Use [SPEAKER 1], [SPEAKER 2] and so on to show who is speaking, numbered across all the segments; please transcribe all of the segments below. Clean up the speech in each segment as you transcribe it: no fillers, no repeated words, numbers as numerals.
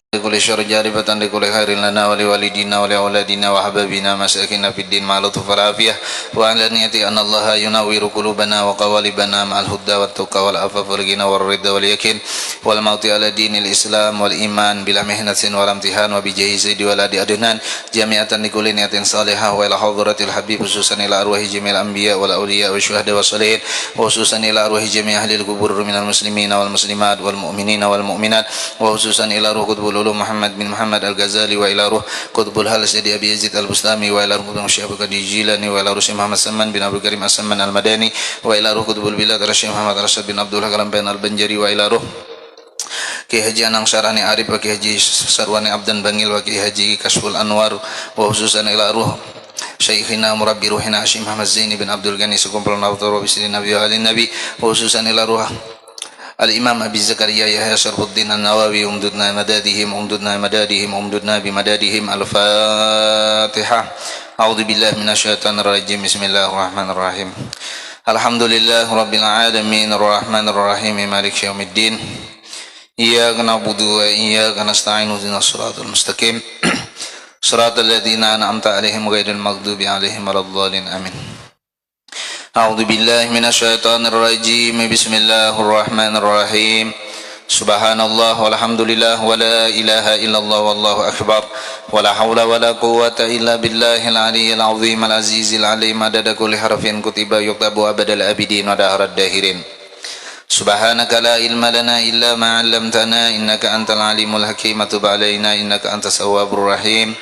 [SPEAKER 1] لكل شر جاربة لكل خير لنا ولوالدينا ولأولادنا وحبابنا مساكنا في الدين مع لطف والعافية وعلانية أن الله ينور قلوبنا وقوالبنا مع الهدى والتقى والعفاف والغنى والرضا واليقين والموت على دين الإسلام والإيمان بلا محنة ولا امتحان وبجاه سيد ولد أدنان جميعا لكل نية صالحة وإلى حضرة الحبيب خصوصا إلى أرواح جميع الأنبياء والأولياء والشهداء والصالحين وخصوصا إلى أرواح جميع أهل القبور من المسلمين والمسلمات والمؤمنين والمؤمنات وخصوصا إلى روح قطب العلوم محمد بن محمد الغزالي وإلى روح قطب الحال سيدي أبي يزيد البستامي وإلى روح الشيخ أبو قادر الجيلاني وإلى روح محمد سلمان بن عبد الكريم السمان المداني وإلى روح قطب البلاد الشيخ محمد رشاد بن عبد الله كلام بن البنجري وإلى روح Ki Haji Anang Syarani Arif wa Ki Haji Sarwani Abdan Bangil wa Ki Haji Kasful Anwar wa khususan ila ruh Syekhina Murabbi Ruhina Hashim Muhammad Zaini bin Abdul Ghani Sukumpul Nawtar wa Bisri Nabi wa Alin Nabi wa khususan ila ruh Al-Imam Abi Zakaria Yahya Syarfuddin An-Nawawi umdudna madadihim umdudna bimadadihim Al-Fatihah. A'udzu billahi minasyaitonir rajim. Bismillahirrahmanirrahim. Alhamdulillah rabbil alamin arrahmanir rahim maliki yaumiddin. Iyyaka na'budu wa iyyaka nasta'in ihdinas siratal mustaqim siratal ladzina an'amta 'alaihim ghairil maghdubi 'alaihim waladdallin amin. A'udzu billahi minasyaitonir rajim. Bismillahirrahmanirrahim. Subhanallah walhamdulillah wa la ilaha illallah wallahu akbar wa la haula wa la quwwata illa billahil aliyyil azim al azizil alim adada kulli harfin kutiba yuktabu abadal abidin wa dahrad dahirin. Subhanaka la ilma lana illa ma 'allamtana innaka antal alimul hakim tub alaina innaka antas tawwabur rahim.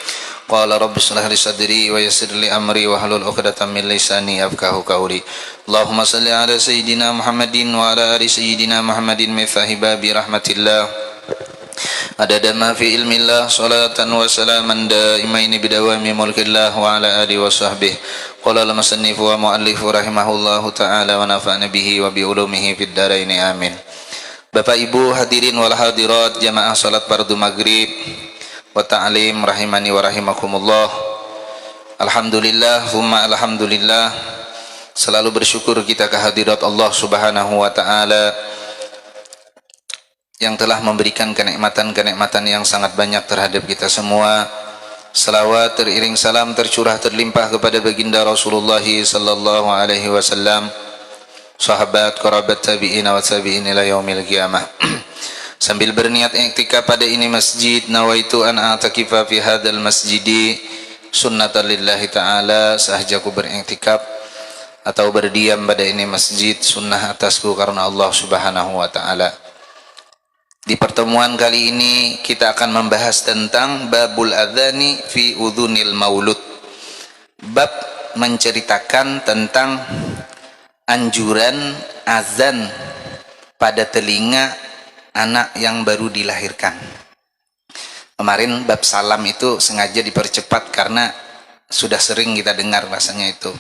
[SPEAKER 1] Qala rabbi shrah li sadri wa yassir li amri wa hlul 'uqdatam min lisani yafqahu qawli. Allahumma salli ala sayyidina Muhammadin wa ala ali sayyidina Muhammadin mithahiba bi rahmatillah. Adada ma fi ilmillah salatan wa salaman daimaini bidawami mulkillah wa ala alihi wa sahbihi. Qala al-musannif wa mu'allif rahimahullahu ta'ala wa nafa'na bihi wa bi ulumihi fid dharain amin. Bapak Ibu hadirin wal hadirat jamaah salat fardu maghrib wa ta'lim rahimani wa rahimakumullah. Alhamdulillah thumma alhamdulillah, selalu bersyukur kita kehadirat Allah Subhanahu wa taala yang telah memberikan kenikmatan-kenikmatan yang sangat banyak terhadap kita semua. Salawat teriring salam tercurah terlimpah kepada baginda Rasulullah sallallahu alaihi wasallam, sahabat, kerabat, tabi'in wa tabi'in ila yaumil qiyamah. Sambil berniat i'tikaf pada ini masjid, nawaitu an a'takifa fi hadzal masjidi sunnatan lillahi ta'ala. Sahajaku beriktikaf atau berdiam pada ini masjid sunnah atasku karena Allah Subhanahu wa taala. Di pertemuan kali ini kita akan membahas tentang babul adzani fi udhunil maulud. Bab menceritakan tentang anjuran azan pada telinga anak yang baru dilahirkan. Kemarin bab salam itu sengaja dipercepat karena sudah sering kita dengar rasanya itu.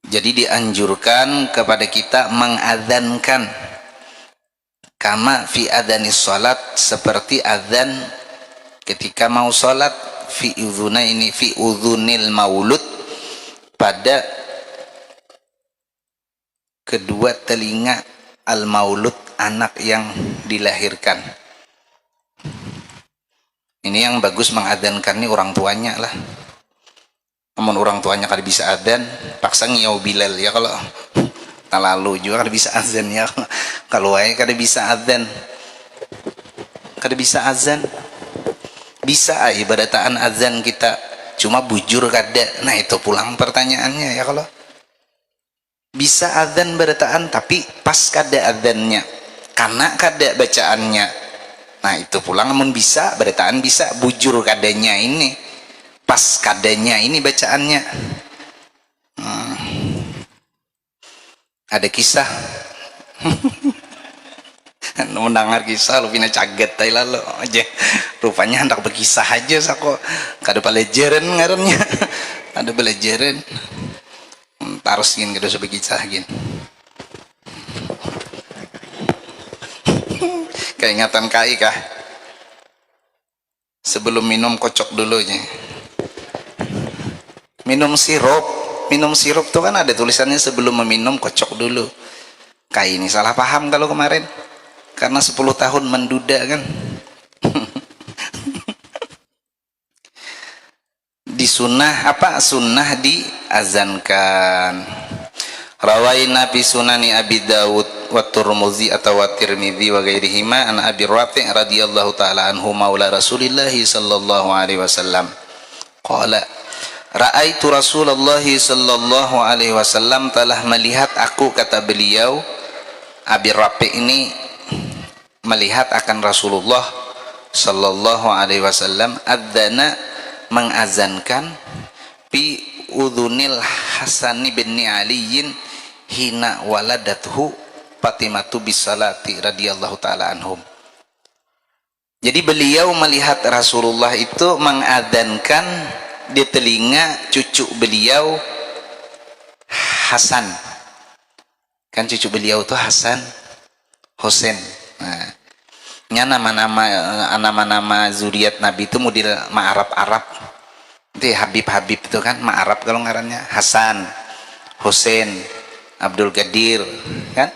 [SPEAKER 1] Jadi dianjurkan kepada kita mengadzankan kama fi adzanis salat, seperti adzan ketika mau salat, fi udhunil maulud, pada kedua telinga al-maulud, anak yang dilahirkan. Ini yang bagus mengadzankan ini orang tuanya lah. Namun orang tuanya kada bisa adzan, paksa ngiyau Bilal ya, kalau lalu juga kada bisa adzan ya. Kalau ayah kada bisa adzan, kada bisa azan. Bisa ibadataan azan kita, cuma bujur kada. Nah itu pulang pertanyaannya ya, kalau bisa adzan berataan tapi pas kada adzannya, karena kada bacaannya. Nah itu pulang, namun bisa berataan, bisa bujur kadanya ini, pas kadanya ini bacaannya. Ada kisah mendengar kisah lu pina caget tay lalu aja, rupanya hendak berkisah aja sako kada pelajaran ngarannya. Ada pelajaran tarus gin kada usah berkisah gin. Keingatan kai kah? Sebelum minum kocok dulu aja. Minum sirup tuh kan ada tulisannya sebelum meminum kocok dulu. Kayak ini salah paham kalau kemarin karena 10 tahun menduda kan. Di sunnah apa? Sunnah diazankan. Rawaina fi sunani Abi Dawud wa Tirmidzi atau wa Tirmidzi wa ghairihima an Abi Rafi' radhiyallahu taala anhu maula Rasulillah sallallahu alaihi wasallam qala ra'aitu Rasulullah sallallahu alaihi wasallam telah melihat aku, kata beliau. Abi Rafi' ini melihat akan Rasulullah sallallahu alaihi wasallam adzana, mengazankan, bi udhunil Hasan bin Aliyin hina waladathu Fatimatu bisalati radhiyallahu taala anhum. Jadi beliau melihat Rasulullah itu mengadzankan di telinga cucu beliau Hasan. Kan cucu beliau itu Hasan, Husain. Nah, nama-nama zuriat Nabi itu model Arab. Itu Habib itu kan Arab kalau ngarannya Hasan, Husain, Abdul Qadir kan.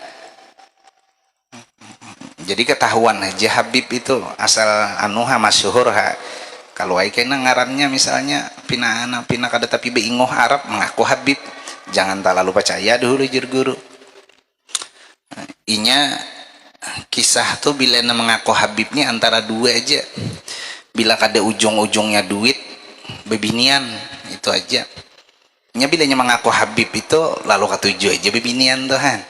[SPEAKER 1] Jadi ketahuan aja Habib itu asal anuha masyhur ha. Kalau ai kena ngarannya misalnya pina kada tapi beingoh Arab mengaku Habib, jangan terlalu percaya dulu jur guru. Inya kisah tuh bila mengaku Habibnya antara dua aja. Bila kada ujung-ujungnya duit, bebinian, itu aja. Nya bilanya mengaku Habib itu lalu katuju aja bebinian tuh kan.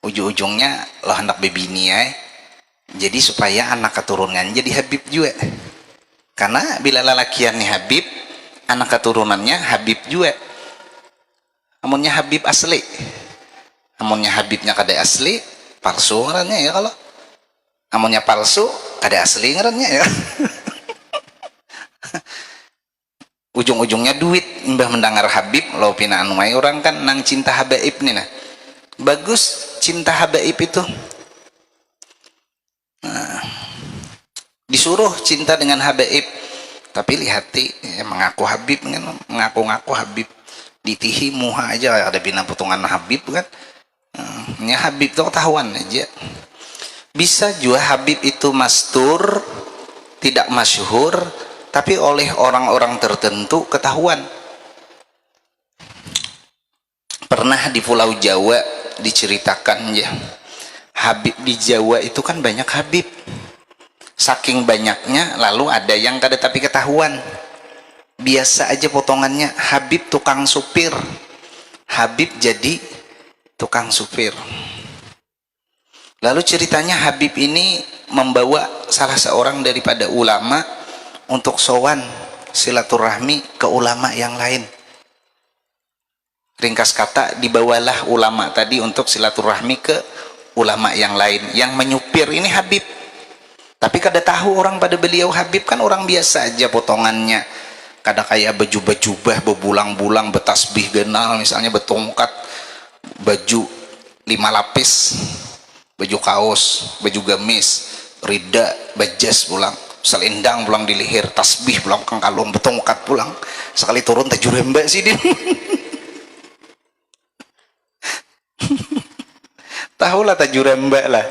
[SPEAKER 1] Ujung-ujungnya lo hendak bebini ya. Jadi supaya anak keturunan jadi Habib juga. Karena bila lalakiannya Habib, anak keturunannya Habib juga. Amunnya Habib asli. Amunnya Habibnya kada asli, palsu ngarannya ya kalau. Amunnya palsu, kada asli ngarannya ya. Ujung-ujungnya duit. Mbah mendengar Habib, lo pina anumai orang kan nang cinta habaib nih nah. Bagus cinta habaib itu. Nah, disuruh cinta dengan habaib, tapi lihati ya, mengaku Habib kan, mengaku-ngaku Habib, ditihi muha aja ada bina potongan Habib kan. Ya Habib itu ketahuan aja. Bisa juga Habib itu mastur, tidak masyhur, tapi oleh orang-orang tertentu ketahuan. Pernah di Pulau Jawa diceritakan ya, Habib di Jawa itu kan banyak Habib. Saking banyaknya lalu ada yang kada tapi ketahuan. Biasa aja potongannya Habib tukang supir. Habib jadi tukang supir. Lalu ceritanya Habib ini membawa salah seorang daripada ulama untuk sowan silaturahmi ke ulama yang lain. Ringkas kata, dibawalah ulama tadi untuk silaturahmi ke ulama yang lain. Yang menyupir ini Habib. Tapi kada tahu orang pada beliau Habib kan orang biasa aja potongannya. Kada kayak baju-baju bebulang-bulang, betasbih genal misalnya, betongkat, baju 5 lapis, baju kaos, baju gamis, rida, bajas pulang, selendang pulang di leher, tasbih pulang kang kalung, betongkat pulang. Sekali turun tajuremba sih dia. Tahulah tajuremba lah.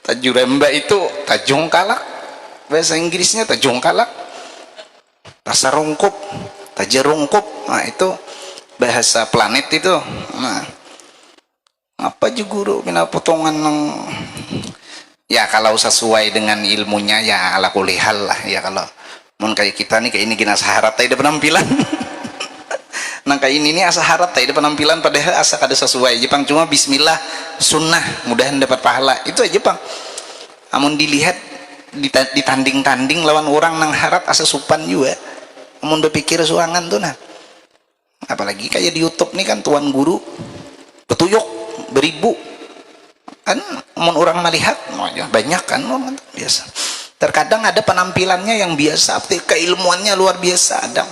[SPEAKER 1] Tajuremba itu tajung kalak, bahasa Inggrisnya tajung kalak. Tasarungkup, tajarungkup, nah itu bahasa planet itu. Nah, apa juga guru bina potongan yang ya kalau sesuai dengan ilmunya ya ala kulihal lah ya. Kalau mun kayak kita nih kayak ini gina saharat tadi penampilan. Nah kayak ini nih asa harap tadi penampilan padahal asa kada sesuai Jepang, cuma bismillah sunnah mudahan dapat pahala itu aja Bang. Amun dilihat ditanding-tanding lawan orang nang harap asa supan juga. Amun berpikir suangan tuh nah. Apalagi kayak di YouTube nih kan tuan guru betuyuk beribu kan, amun orang melihat banyak kan orang biasa. Terkadang ada penampilannya yang biasa, keilmuannya luar biasa ada.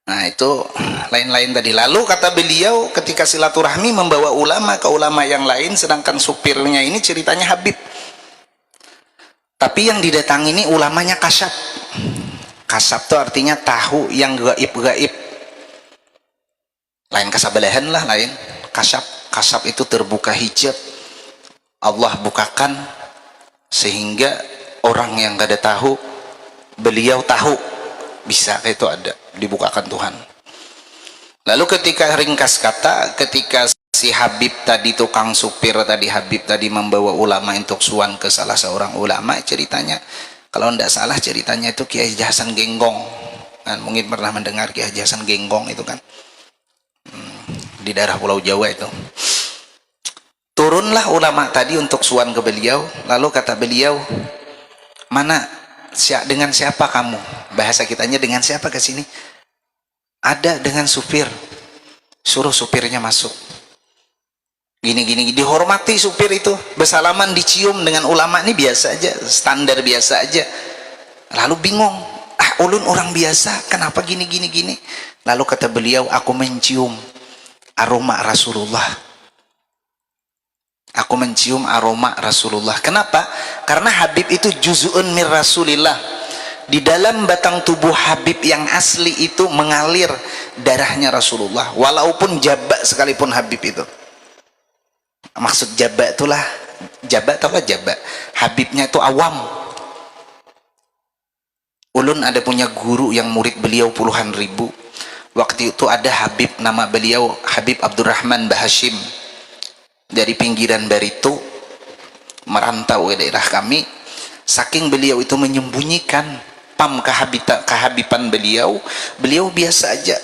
[SPEAKER 1] Nah itu lain-lain tadi. Lalu kata beliau ketika silaturahmi membawa ulama ke ulama yang lain, sedangkan supirnya ini ceritanya Habib. Tapi yang didatangi ini ulamanya kasab. Kasab itu artinya tahu yang gaib-gaib. Lain kasabalahan lah lain. kasab itu terbuka hijab, Allah bukakan sehingga orang yang gak ada tahu, beliau tahu, bisa itu ada, dibukakan Tuhan. Lalu ketika ringkas kata, ketika si Habib tadi, tukang supir tadi, Habib tadi membawa ulama untuk suan ke salah seorang ulama, ceritanya kalau tidak salah ceritanya itu Kiai Haji Hasan Genggong kan, mungkin pernah mendengar Kiai Haji Hasan Genggong itu kan, di daerah Pulau Jawa itu. Turunlah ulama tadi untuk suan ke beliau, lalu kata beliau, mana dengan siapa kamu, bahasa kitanya dengan siapa ke sini? Ada dengan supir, suruh supirnya masuk. Gini dihormati supir itu, bersalaman, dicium. Dengan ulama ini biasa aja, standar biasa aja. Lalu bingung, ulun orang biasa kenapa gini. Lalu kata beliau, aku mencium aroma Rasulullah, aku mencium aroma Rasulullah. Kenapa? Karena Habib itu juz'un min Rasulillah. Di dalam batang tubuh Habib yang asli itu mengalir darahnya Rasulullah, walaupun jabak sekalipun Habib itu. Maksud jabak itulah, jabak tahu gak jabak? Habibnya itu awam. Ulun ada punya guru yang murid beliau puluhan ribu. Waktu itu ada Habib, nama beliau Habib Abdurrahman Bahashim, dari pinggiran Barito, merantau ke daerah kami. Saking beliau itu menyembunyikan kehabiban beliau biasa aja.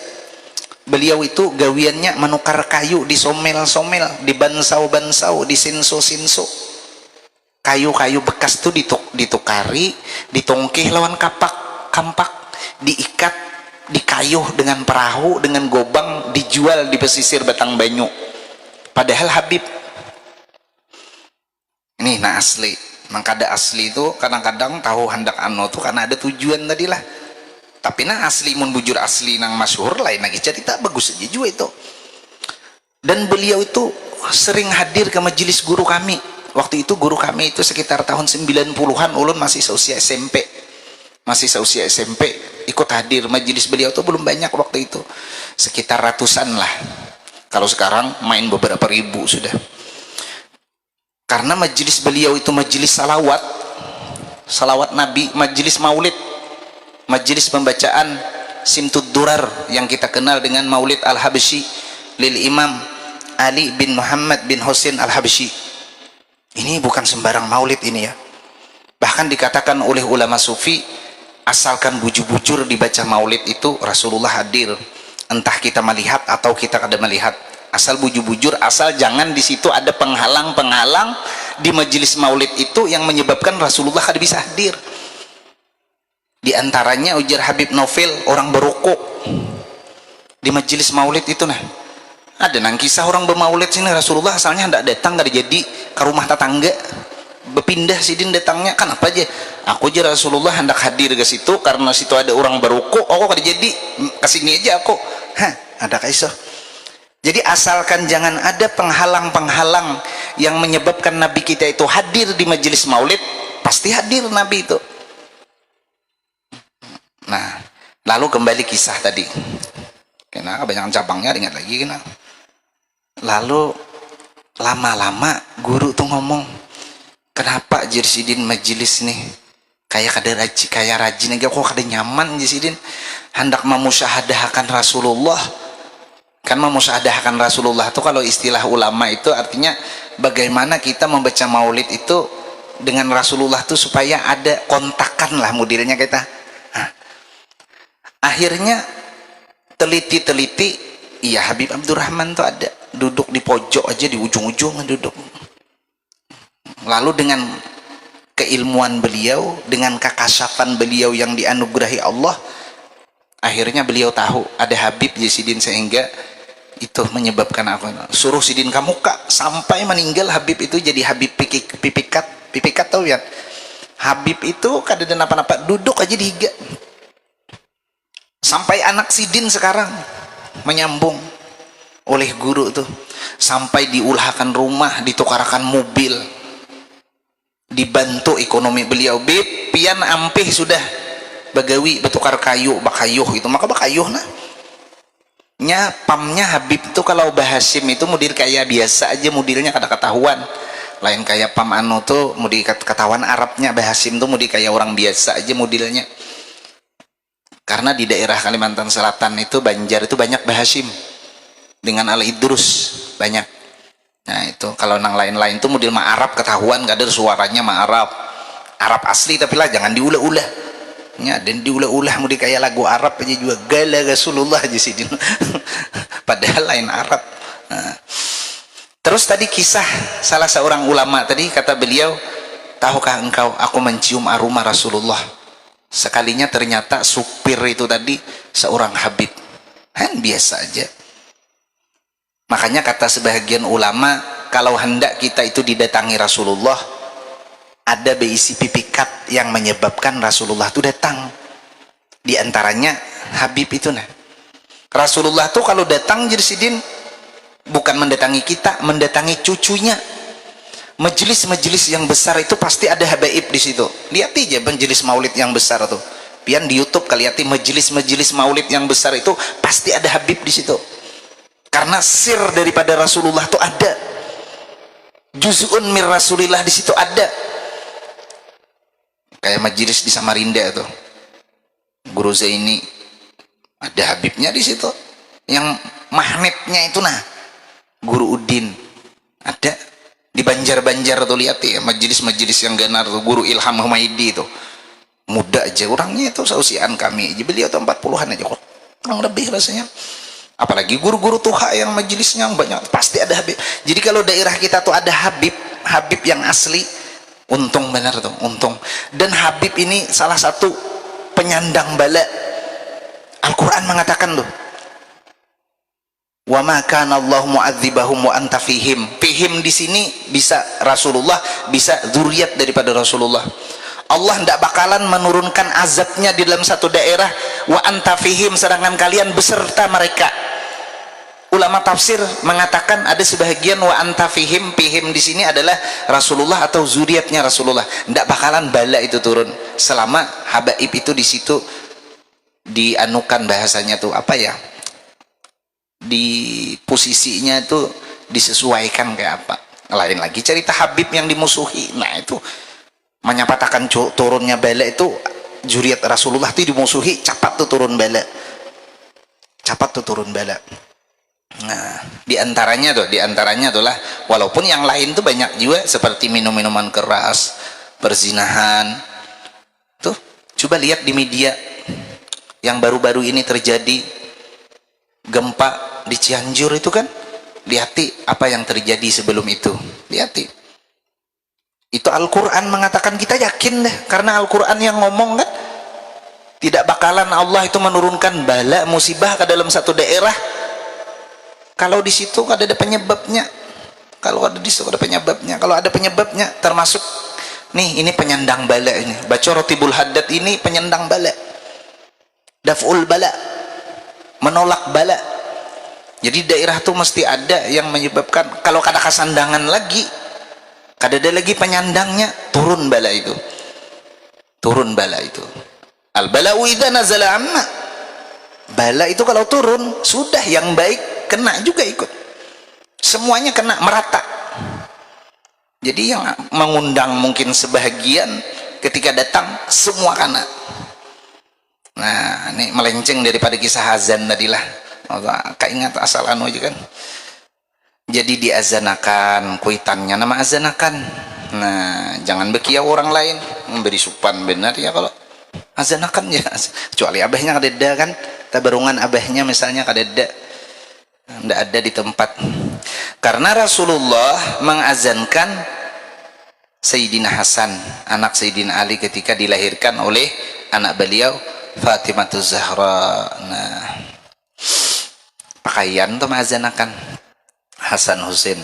[SPEAKER 1] Beliau itu gawiannya menukar kayu, di somel-somel, di bansau-bansau, di sinso-sinso. Kayu-kayu bekas itu ditukari, ditongkih lawan kampak, diikat, dikayuh dengan perahu, dengan gobang, dijual di pesisir Batang Banyu. Padahal Habib ini nah asli. Mangkada asli itu kadang-kadang tahu hendak tuh karena ada tujuan tadi lah. Tapi nah asli mun bujur asli nang masyhur lain lagi cerita, bagus aja juga itu. Dan beliau itu sering hadir ke majelis guru kami. Waktu itu guru kami itu sekitar tahun 90-an, ulun masih seusia SMP. Ikut hadir majelis beliau tuh belum banyak waktu itu. Sekitar ratusan lah. Kalau sekarang main beberapa ribu sudah. Karena majelis beliau itu majelis salawat Nabi, majelis maulid, majelis pembacaan Simtud Durar yang kita kenal dengan Maulid Al-Habsyi lil Imam Ali bin Muhammad bin Husain Al-Habsyi. Ini bukan sembarang maulid ini ya. Bahkan dikatakan oleh ulama sufi, asalkan bujur-bujur dibaca maulid itu Rasulullah hadir. Entah kita melihat atau kita kada melihat, asal bujur-bujur, asal jangan di situ ada penghalang-penghalang di majelis maulid itu yang menyebabkan Rasulullah kada bisa hadir. Di antaranya ujar Habib Novel, orang berukuk di majelis maulid itu nah. Ada nang kisah orang bermaulid sini, Rasulullah asalnya hendak datang, kada jadi, ke rumah tetangga berpindah sidin datangnya. Kan apa aja, aku aja Rasulullah hendak hadir ke situ karena situ ada orang berukuk, aku kada jadi, kesini aja aku. Ada kisah. Jadi asalkan jangan ada penghalang-penghalang yang menyebabkan Nabi kita itu hadir di majelis maulid, pasti hadir Nabi itu. Nah, lalu kembali kisah tadi. Kena kebanyakan cabangnya, ingat lagi kena. Lalu lama-lama guru tuh ngomong, kenapa Jirsidin majelis nih kayak rajin aja kok kada nyaman Jirsidin, hendak memusyahadahkan Rasulullah. Kan memusyahadahkan Rasulullah itu kalau istilah ulama itu artinya bagaimana kita membaca maulid itu dengan Rasulullah itu supaya ada kontakan lah modelnya kita. Akhirnya teliti-teliti, iya Habib Abdurrahman tuh ada duduk di pojok aja, di ujung-ujung duduk. Lalu dengan keilmuan beliau, dengan kekasafan beliau yang dianugerahi Allah, akhirnya beliau tahu ada Habib Jirsidin, sehingga itu menyebabkan apa, suruh sidin kamu kak sampai meninggal. Habib itu jadi Habib pipikat tahu ya, Habib itu kada ada napa-napa, duduk aja di higa. Sampai anak sidin sekarang menyambung oleh guru tuh, sampai diulahkan rumah, ditukarkan mobil, dibantu ekonomi beliau. Bib pian ampih sudah bagawi betukar kayu bakayuh itu, maka bakayuh nah nya pamnya Habib tuh kalau Bahasim itu model kayak biasa aja, modelnya kada ketahuan, lain kayak pam anu tuh model ketahuan Arabnya. Bahasim tuh model kayak orang biasa aja modelnya, karena di daerah Kalimantan Selatan itu Banjar itu banyak Bahasim dengan Al Idrus banyak. Nah itu kalau nang lain-lain tuh model ma Arab ketahuan, gak ada suaranya ma Arab, Arab asli tapi lah jangan diulah-ulah nya, dan diulah-ulah model kayak lagu Arab aja juga, gala Rasulullah aja sih padahal lain Arab. Nah, terus tadi kisah salah seorang ulama tadi, kata beliau, tahukah engkau aku mencium aroma Rasulullah. Sekalinya ternyata supir itu tadi seorang Habib, kan biasa aja. Makanya kata sebagian ulama, kalau hendak kita itu didatangi Rasulullah, ada berisi pipikat yang menyebabkan Rasulullah itu datang. Di antaranya Habib itu nah. Rasulullah tuh kalau datang jadi sidin bukan mendatangi kita, mendatangi cucunya. Majelis-majelis yang besar itu pasti ada habaib di situ. Lihat aja majelis maulid yang besar tuh. Pian di YouTube kalian lihat majelis-majelis maulid yang besar itu pasti ada Habib di situ. Karena sir daripada Rasulullah tuh ada. Juz'un mir Rasulillah di situ ada. Kayak majelis di Samarinda tuh, Guru Zaini ada Habibnya di situ. Yang magnetnya itu nah Guru Udin ada. Di Banjar-Banjar tuh lihat ya majelis-majelis yang ganar tuh, Guru Ilham Humaidi tuh muda aja orangnya itu, seusiaan kami aja, beliau tuh 40-an aja kok, kurang lebih rasanya. Apalagi guru-guru tuha yang majelisnya banyak pasti ada Habib. Jadi kalau daerah kita tuh ada Habib, Habib yang asli, untung benar tuh, untung. Dan Habib ini salah satu penyandang bala. Al-Quran mengatakan loh, wa ma kana Allah mu'adzibahum wa anta fihim. Fihim di sini bisa Rasulullah, bisa zuriat daripada Rasulullah. Allah tidak bakalan menurunkan azabnya di dalam satu daerah wa anta fihim, sedangkan kalian beserta mereka. Ulama tafsir mengatakan ada sebahagian wa anta fihim, fihim di sini adalah Rasulullah atau zuriatnya Rasulullah. Tidak bakalan bala itu turun selama habaib itu di situ dianukan, bahasanya tuh apa ya, di posisinya itu disesuaikan kayak apa. Lain lagi cerita Habib yang dimusuhi, nah itu menyatakan turunnya bala itu zuriat Rasulullah itu dimusuhi, cepat tuh turun bala, cepat tuh turun bala. Nah, diantaranya tuh lah, walaupun yang lain tuh banyak juga seperti minum-minuman keras, perzinahan. Tuh, coba lihat di media yang baru-baru ini terjadi gempa di Cianjur itu kan, lihati apa yang terjadi sebelum itu, lihati. Itu Al-Quran mengatakan, kita yakin deh, karena Al-Quran yang ngomong kan, tidak bakalan Allah itu menurunkan bala musibah ke dalam satu daerah kalau di situ ada penyebabnya. Kalau ada di situ ada penyebabnya, kalau ada penyebabnya, termasuk nih ini penyandang bala ini, baca Rotibul Haddad ini penyandang bala, daf'ul bala, menolak bala. Jadi daerah tuh mesti ada yang menyebabkan. Kalau kada kasandangan lagi, kada ada lagi penyandangnya, turun bala itu, turun bala itu. Al bala'u idza nazala amma, bala itu kalau turun sudah, yang baik kena juga ikut, semuanya kena merata. Jadi yang mengundang mungkin sebahagian, ketika datang semua kena. Nah ini melenceng daripada kisah azan tadilah, keingat asal anu aja kan. Jadi diazanakan, kuitannya nama azanakan. Nah jangan bekiau orang lain memberi supan, benar ya kalau azanakan ya, kecuali abahnya kadeda kan, tabarungan abahnya misalnya kadeda, tidak ada di tempat. Karena Rasulullah mengazankan Sayyidina Hasan, anak Sayyidina Ali, ketika dilahirkan oleh anak beliau Fatimah Zahra. Nah pakaian itu mengazanakan Hasan Husain.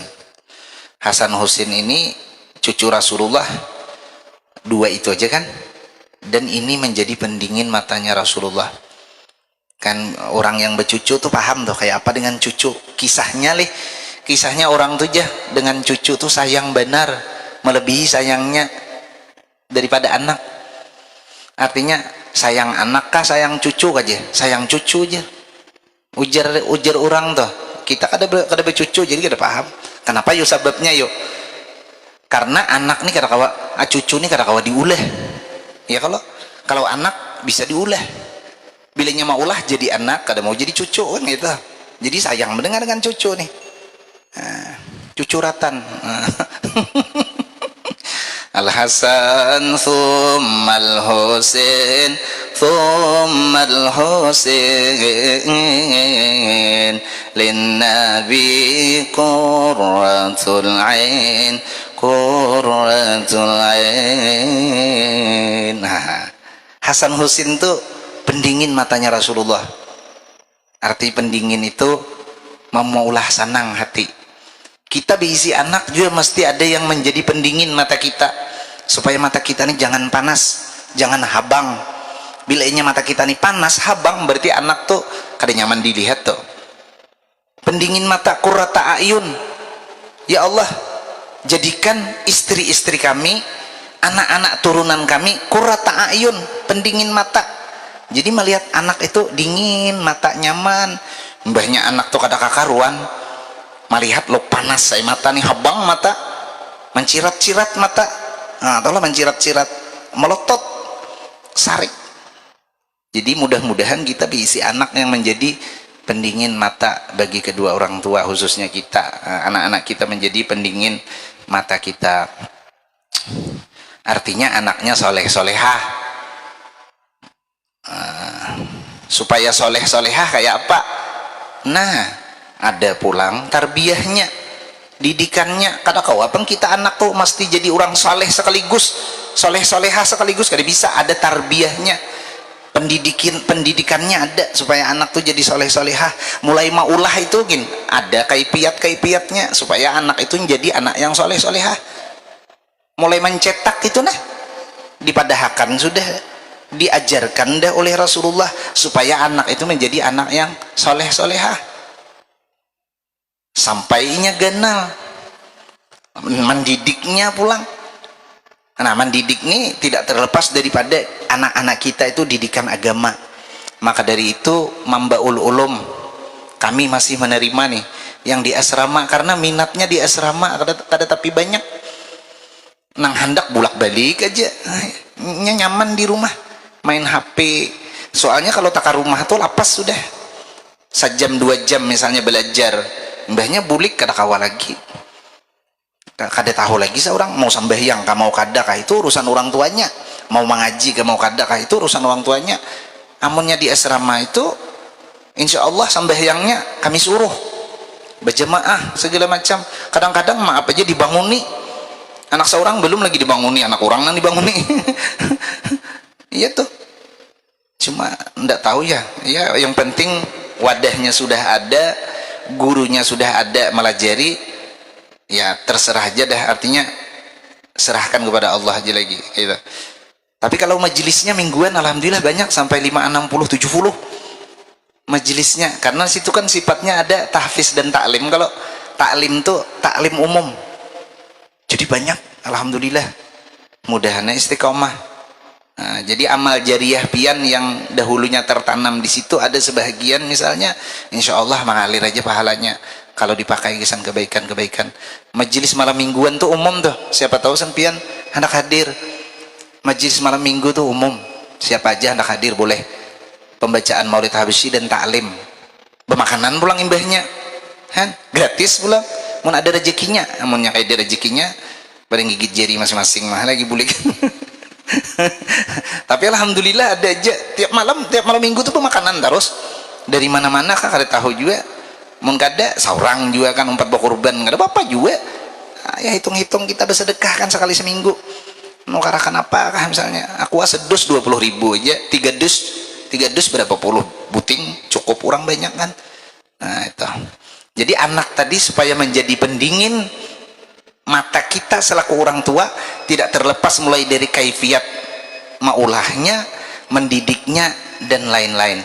[SPEAKER 1] Hasan Husain ini cucu Rasulullah, dua itu aja kan, dan ini menjadi pendingin matanya Rasulullah. Kan orang yang bercucu tuh paham tuh kayak apa dengan cucu, kisahnya kisahnya orang tuh aja dengan cucu tuh sayang benar, melebihi sayangnya daripada anak. Artinya sayang anak kah sayang cucu aja, sayang cucu aja. ujar orang tuh kita kada bercucu jadi kada paham kenapa yuk sebabnya yuk karena anak nih kada kawa cucu nih kada kawa diulah ya kalau anak bisa diulah bilanya mau ulah jadi anak kada mau jadi cucu kan gitu jadi sayang mendengar dengan cucu nih cucuratan Al Hasan thummal Husain thummal Husain lin nabi qurratul ain qurratul ain. Nah, Hasan Husain tuh pendingin matanya Rasulullah. Arti pendingin itu memaulah senang hati. Kita berisi anak juga mesti ada yang menjadi pendingin mata kita supaya mata kita ini jangan panas, jangan habang. Bila mata kita ini panas, habang, berarti anak tuh kada nyaman dilihat tuh. Pendingin mata, qurrata ayun. Ya Allah, jadikan istri-istri kami, anak-anak turunan kami qurrata ayun, pendingin mata. Jadi melihat anak itu dingin, mata nyaman. Mbahnya anak tuh kada kakaruan. Melihat lo panas saya mata nih, habang mata, mencirat-cirat mata, nah taulah mencirat-cirat, melotot, sarik. Jadi mudah-mudahan kita berisi anak yang menjadi pendingin mata bagi kedua orang tua, khususnya kita, anak-anak kita menjadi pendingin mata kita. Artinya anaknya soleh-solehah, supaya soleh-solehah kayak apa? Nah, ada pulang tarbiyahnya, didikannya. Kada kawapan kita anak tuh mesti jadi orang soleh sekaligus, soleh-soleha sekaligus, kada bisa. Ada tarbiyahnya, pendidikannya ada supaya anak tuh jadi soleh-soleha. Mulai maulah itu gin ada kaifiat-kaifiatnya supaya anak itu jadi anak yang soleh-soleha. Mulai mencetak itu nah dipadahkan sudah diajarkan dah oleh Rasulullah supaya anak itu menjadi anak yang soleh-soleha. Sampainya ganal, mendidiknya pulang. Nah, mendidik ini tidak terlepas daripada anak-anak kita itu didikan agama. Maka dari itu Mambaul Ulum kami masih menerima nih yang di asrama, karena minatnya di asrama kada tapi banyak nang hendak bulak balik aja nyaman di rumah main HP. Soalnya kalau tak ke rumah tuh lapas sudah sejam 2 jam misalnya belajar, mbahnya bulik kada kawa lagi, kada tahu lagi seorang mau sambahyang kah mau kada kah itu urusan orang tuanya, mau mengaji kah mau kada kah itu urusan orang tuanya. Amunnya di asrama itu insya Allah sambahyangnya kami suruh berjemaah segala macam. Kadang-kadang maaf aja dibanguni anak seorang, belum lagi dibanguni anak orang yang dibanguni. Iya tuh, cuma ndak tahu ya yang penting wadahnya sudah ada, gurunya sudah ada melajari, ya terserah aja dah, artinya serahkan kepada Allah aja lagi gitu. Tapi kalau majelisnya mingguan alhamdulillah banyak, sampai 5, 60, 70 majelisnya, karena situ kan sifatnya ada tahfiz dan taklim. Kalau taklim tuh taklim umum, jadi banyak alhamdulillah, mudahannya istiqomah. Nah, jadi amal jariah pian yang dahulunya tertanam di situ ada sebahagian misalnya insya Allah mengalir aja pahalanya kalau dipakai kesan kebaikan-kebaikan. Majelis malam mingguan tuh umum tuh, siapa tahu sampian hendak hadir. Majelis malam minggu tuh umum, siapa aja hendak hadir boleh. Pembacaan maulid habsyi dan taklim, bermakanan pulang imbahnya kan gratis pulang, mun ada rezekinya. Amunnya kayak ada rezekinya bareng gigit jari masing-masing mah lagi bulik. Tapi alhamdulillah ada aja tiap malam minggu tuh pemakanan terus dari mana-mana kak kada tahu juga. Mun kada seorang juga kan umpat berkorban kada apa-apa juga. Ya hitung-hitung kita bersedekah kan sekali seminggu. Mau karakan apa kah misalnya aku sedus 20.000 aja, 3 dus berapa puluh buting cukup, orang banyak kan. Nah itu jadi anak tadi supaya menjadi pendingin mata kita selaku orang tua, tidak terlepas mulai dari kaifiat maulahnya, mendidiknya dan lain-lain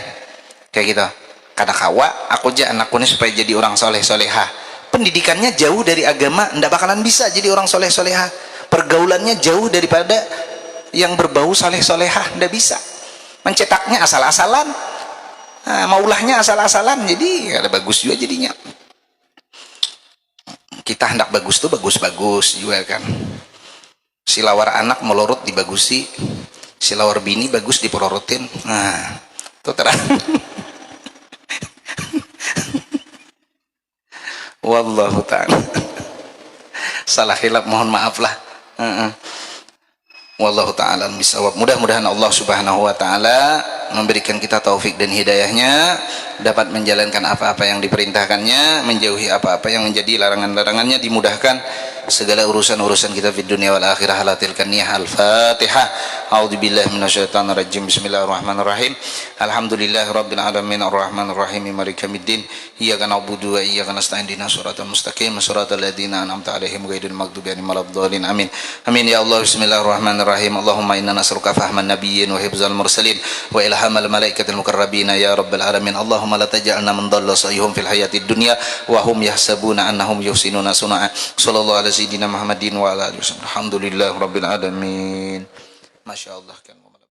[SPEAKER 1] kayak gitu. Kada kawa aku aja anakku ini supaya jadi orang soleh soleha, pendidikannya jauh dari agama ndak bakalan bisa jadi orang soleh soleha. Pergaulannya jauh daripada yang berbau soleh soleha, ndak bisa. Mencetaknya asal-asalan, Nah, maulahnya asal-asalan, jadi ada bagus juga jadinya. Kita hendak bagus tuh bagus-bagus juga kan. Silawar anak melorot dibagusi, silawar bini bagus dipelorotin. Nah, itu terang. Wallahu ta'ala. Salah hilap mohon maaf lah. Wallahu ta'ala bisawab. Mudah-mudahan Allah subhanahu wa ta'ala memberikan kita taufik dan hidayahnya, dapat menjalankan apa-apa yang diperintahkannya, menjauhi apa-apa yang menjadi larangan-larangannya, dimudahkan segala urusan-urusan kita di dunia wal akhirah. Halatilkan niyah. Al-Fatihah. A'udzubillahi minasyaitonir rajim. Bismillahirrahmanirrahim. Alhamdulillahirabbil alamin arrahmanir rahim maliki yaumiddin. Iyyaka na'budu wa iyyaka nasta'in. Ihdinas siratal mustaqim, siratal ladzina an'amta 'alaihim ghairil maghdubi 'alaihim waladdallin. Amin. Amin ya Allah. Bismillahirrahmanirrahim. Allahumma inna nas'aluka fahman nabiyyin wa hifzal mursalin wa ilhamal malaikatil muqarrabin ya rabbal alamin. Allahumma la taj'alna man dhalla sa'yuhum fil hayatid dunya wa hum yahsabuna annahum yuhsinuna sun'a. Sallallahu ala sayyidina Muhammadin wa ala alihi wasallam. Alhamdulillahirabbil alamin. Masya Allah kan.